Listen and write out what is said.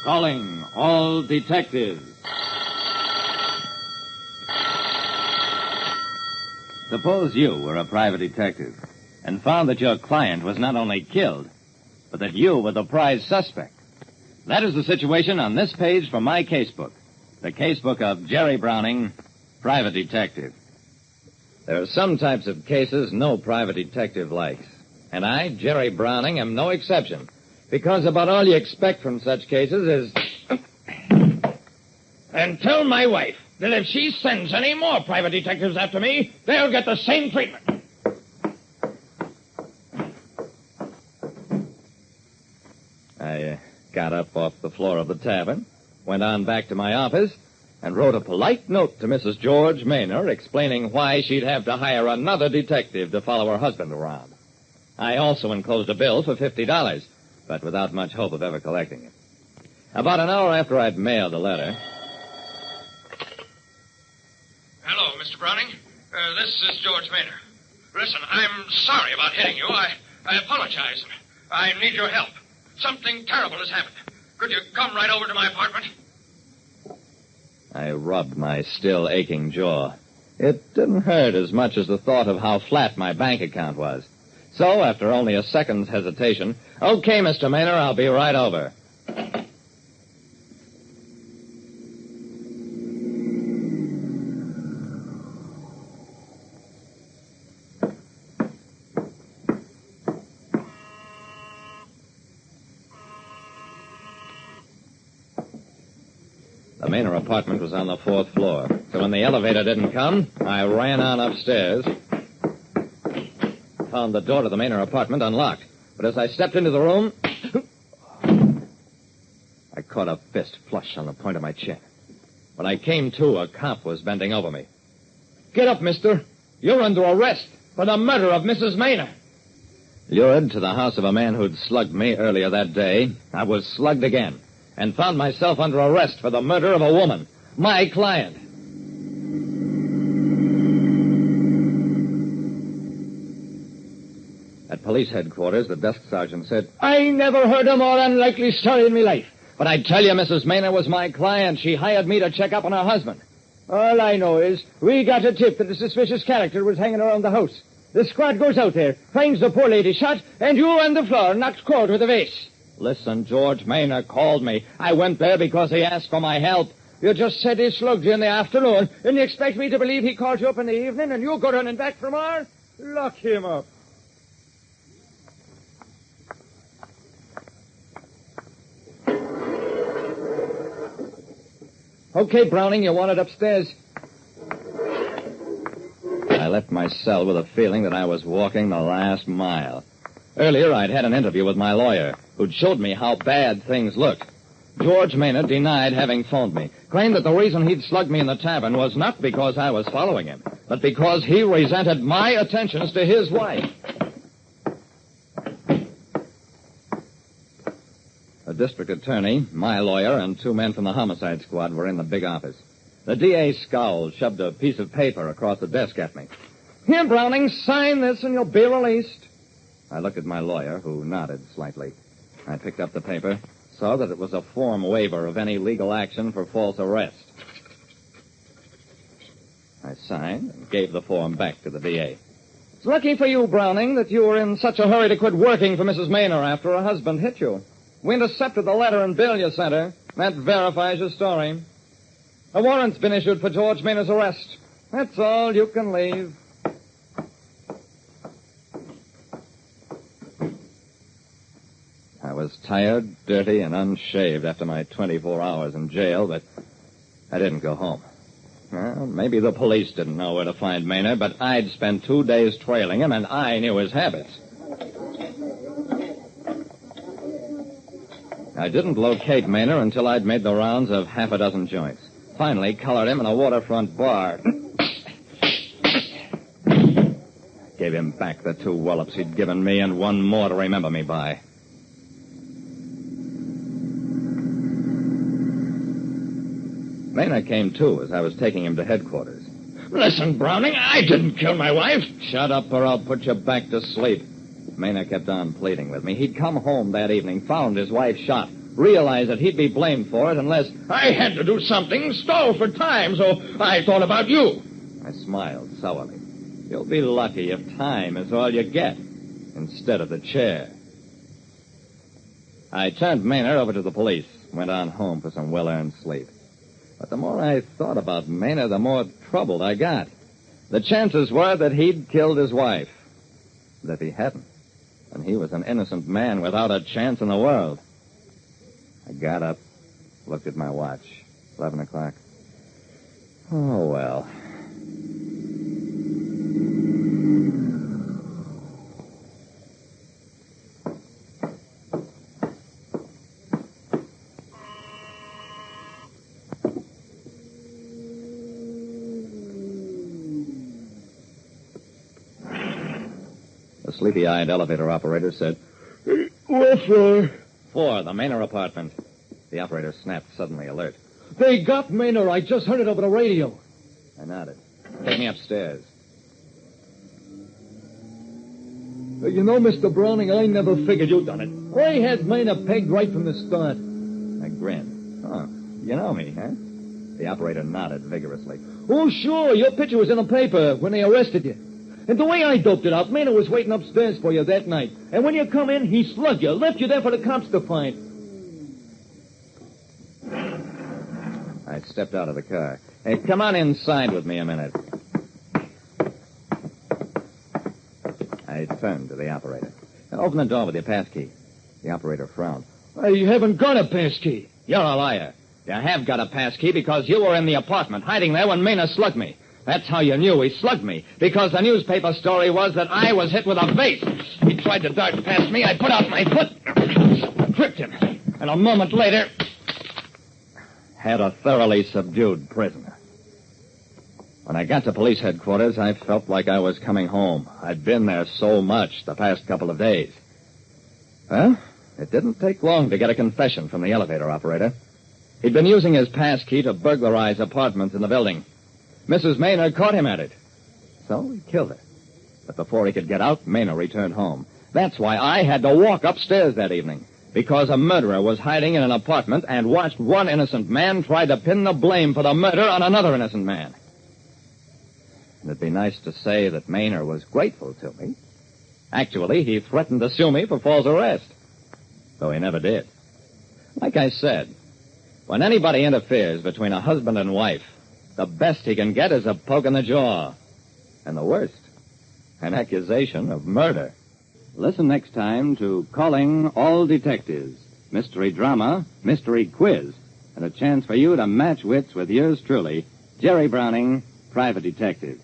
Calling all detectives. Suppose you were a private detective and found that your client was not only killed, but that you were the prize suspect. That is the situation on this page from my casebook. The casebook of Jerry Browning, private detective. There are some types of cases no private detective likes. And I, Jerry Browning, am no exception. Because about all you expect from such cases is... And tell my wife that if she sends any more private detectives after me, they'll get the same treatment. I got up off the floor of the tavern, went on back to my office, and wrote a polite note to Mrs. George Maynor explaining why she'd have to hire another detective to follow her husband around. I also enclosed a bill for $50, but without much hope of ever collecting it. About an hour after I'd mailed the letter... Hello, Mr. Browning. This is George Maynor. Listen, I'm sorry about hitting you. I apologize. I need your help. Something terrible has happened. Could you come right over to my apartment? I rubbed my still aching jaw. It didn't hurt as much as the thought of how flat my bank account was. So, after only a second's hesitation, okay, Mr. Maynor, I'll be right over. The Maynor apartment was on the 4th floor, so when the elevator didn't come, I ran on upstairs, found the door to the Maynor apartment unlocked. But as I stepped into the room, I caught a fist flush on the point of my chin. When I came to, a cop was bending over me. Get up, mister. You're under arrest for the murder of Mrs. Maynor. Lured to the house of a man who'd slugged me earlier that day, I was slugged again and found myself under arrest for the murder of a woman, my client. At police headquarters, the desk sergeant said, I never heard a more unlikely story in my life. But I tell you, Mrs. Maynor was my client. She hired me to check up on her husband. All I know is we got a tip that a suspicious character was hanging around the house. The squad goes out there, finds the poor lady shot, and you on the floor knocked cold with a vase. Listen, George Maynor called me. I went there because he asked for my help. You just said he slugged you in the afternoon, and you expect me to believe he called you up in the evening, and you go running back for more? Lock him up. Okay, Browning, you want it upstairs? I left my cell with a feeling that I was walking the last mile. Earlier, I'd had an interview with my lawyer, who'd showed me how bad things looked. George Maynor denied having phoned me, claimed that the reason he'd slugged me in the tavern was not because I was following him, but because he resented my attentions to his wife. A district attorney, my lawyer, and 2 men from the homicide squad were in the big office. The DA scowled, shoved a piece of paper across the desk at me. Here, Browning, sign this and you'll be released. I looked at my lawyer, who nodded slightly. I picked up the paper, saw that it was a form waiver of any legal action for false arrest. I signed and gave the form back to the DA. It's lucky for you, Browning, that you were in such a hurry to quit working for Mrs. Maynor after her husband hit you. We intercepted the letter and bill you sent her. That verifies your story. A warrant's been issued for George Maynor's arrest. That's all. You can leave. I was tired, dirty, and unshaved after my 24 hours in jail, but I didn't go home. Well, maybe the police didn't know where to find Maynor, but I'd spent 2 days trailing him, and I knew his habits. I didn't locate Maynor until I'd made the rounds of half a dozen joints. Finally, collared him in a waterfront bar. Gave him back the 2 wallops he'd given me and 1 more to remember me by. Maynor came to as I was taking him to headquarters. Listen, Browning, I didn't kill my wife. Shut up or I'll put you back to sleep. Maynor kept on pleading with me. He'd come home that evening, found his wife shot, realize that he'd be blamed for it unless... I had to do something, stall for time, so I thought about you. I smiled sourly. You'll be lucky if time is all you get, instead of the chair. I turned Maynard over to the police, went on home for some well-earned sleep. But the more I thought about Maynard, the more troubled I got. The chances were that he'd killed his wife. And if he hadn't, then he was an innocent man without a chance in the world. I got up, looked at my watch. 11 o'clock. Oh, well. The sleepy-eyed elevator operator said, What floor? 4, the Manor apartment. The operator snapped, suddenly alert. They got Maynard. I just heard it over the radio. I nodded. Take me upstairs. You know, Mr. Browning, I never figured you'd done it. I had Maynard pegged right from the start. I grinned. Oh, you know me, huh? The operator nodded vigorously. Oh, sure. Your picture was in the paper when they arrested you. And the way I doped it out, Maynard was waiting upstairs for you that night. And when you come in, he slugged you, left you there for the cops to find. I stepped out of the car. Hey, come on inside with me a minute. I turned to the operator. Open the door with your passkey. The operator frowned. You haven't got a passkey. You're a liar. You have got a passkey because you were in the apartment, hiding there when Maynard slugged me. That's how you knew he slugged me, because the newspaper story was that I was hit with a vase. He tried to dart past me. I put out my foot, tripped him, and a moment later had a thoroughly subdued prisoner. When I got to police headquarters, I felt like I was coming home. I'd been there so much the past couple of days. Well, it didn't take long to get a confession from the elevator operator. He'd been using his passkey to burglarize apartments in the building. Mrs. Maynard caught him at it. So he killed her. But before he could get out, Maynard returned home. That's why I had to walk upstairs that evening. Because a murderer was hiding in an apartment and watched one innocent man try to pin the blame for the murder on another innocent man. And it'd be nice to say that Maynard was grateful to me. Actually, he threatened to sue me for false arrest. Though he never did. Like I said, when anybody interferes between a husband and wife, the best he can get is a poke in the jaw. And the worst, an accusation of murder. Listen next time to Calling All Detectives. Mystery drama, mystery quiz, and a chance for you to match wits with yours truly, Jerry Browning, Private Detective.